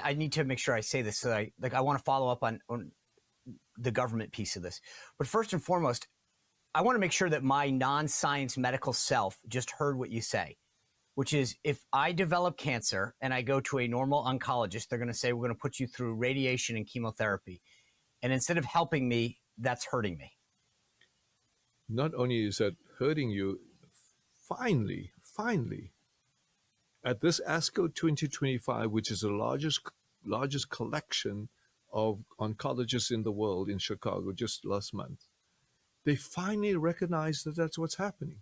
I need to make sure I say this. So I want to follow up on the government piece of this. But first and foremost, I want to make sure that my non-science medical self just heard what you say, which is if I develop cancer and I go to a normal oncologist, they're going to say, we're going to put you through radiation and chemotherapy. And instead of helping me, that's hurting me. Not only is that hurting you, finally, at this ASCO 2025, which is the largest collection of oncologists in the world in Chicago just last month, they finally recognize that that's what's happening.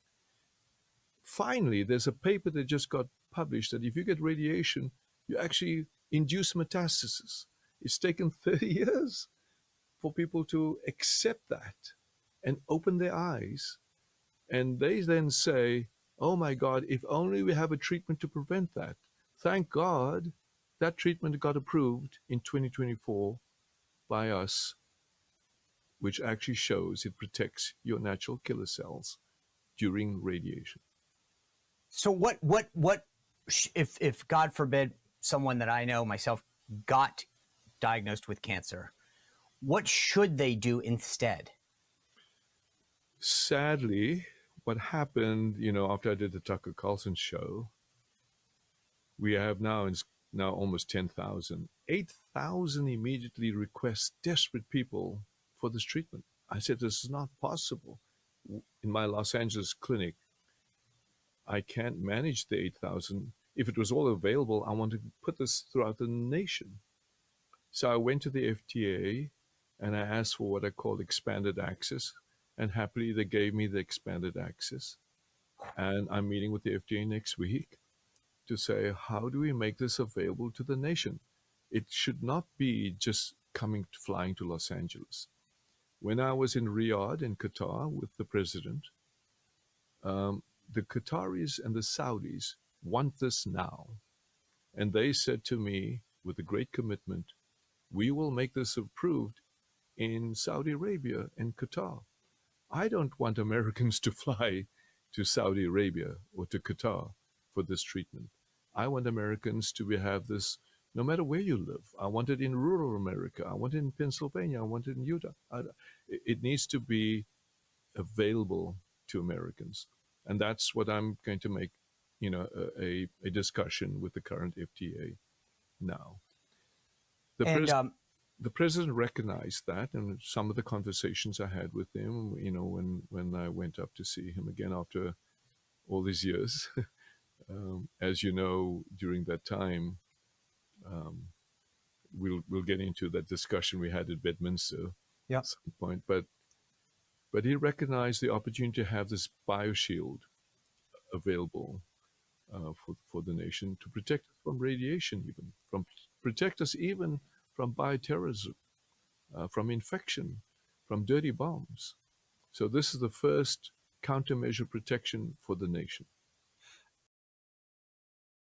Finally, there's a paper that just got published that if you get radiation, you actually induce metastasis. It's taken 30 years for people to accept that and open their eyes. And they then say, oh my God, if only we have a treatment to prevent that. Thank God that treatment got approved in 2024 by us, which actually shows it protects your natural killer cells during radiation. So what if God forbid someone that I know myself got diagnosed with cancer, what should they do instead? Sadly, what happened, after I did the Tucker Carlson show, we have now almost 10,000. 8,000 immediately request desperate people for this treatment. I said, this is not possible. In my Los Angeles clinic, I can't manage the 8,000. If it was all available, I want to put this throughout the nation. So I went to the FDA and I asked for what I call expanded access. And happily, they gave me the expanded access. And I'm meeting with the FDA next week to say, how do we make this available to the nation? It should not be just flying to Los Angeles. When I was in Riyadh in Qatar with the president, the Qataris and the Saudis want this now. And they said to me with a great commitment, we will make this approved in Saudi Arabia and Qatar. I don't want Americans to fly to Saudi Arabia or to Qatar for this treatment. I want Americans to have this no matter where you live. I want it in rural America. I want it in Pennsylvania. I want it in Utah. It needs to be available to Americans. And that's what I'm going to make, a discussion with the current FDA now. The president recognized that, and some of the conversations I had with him, when I went up to see him again after all these years, as you know, during that time, we'll get into that discussion we had at Bedminster at some point. But he recognized the opportunity to have this bioshield available for the nation to protect us from radiation, protect us even from bioterrorism, from infection, from dirty bombs. So this is the first countermeasure protection for the nation.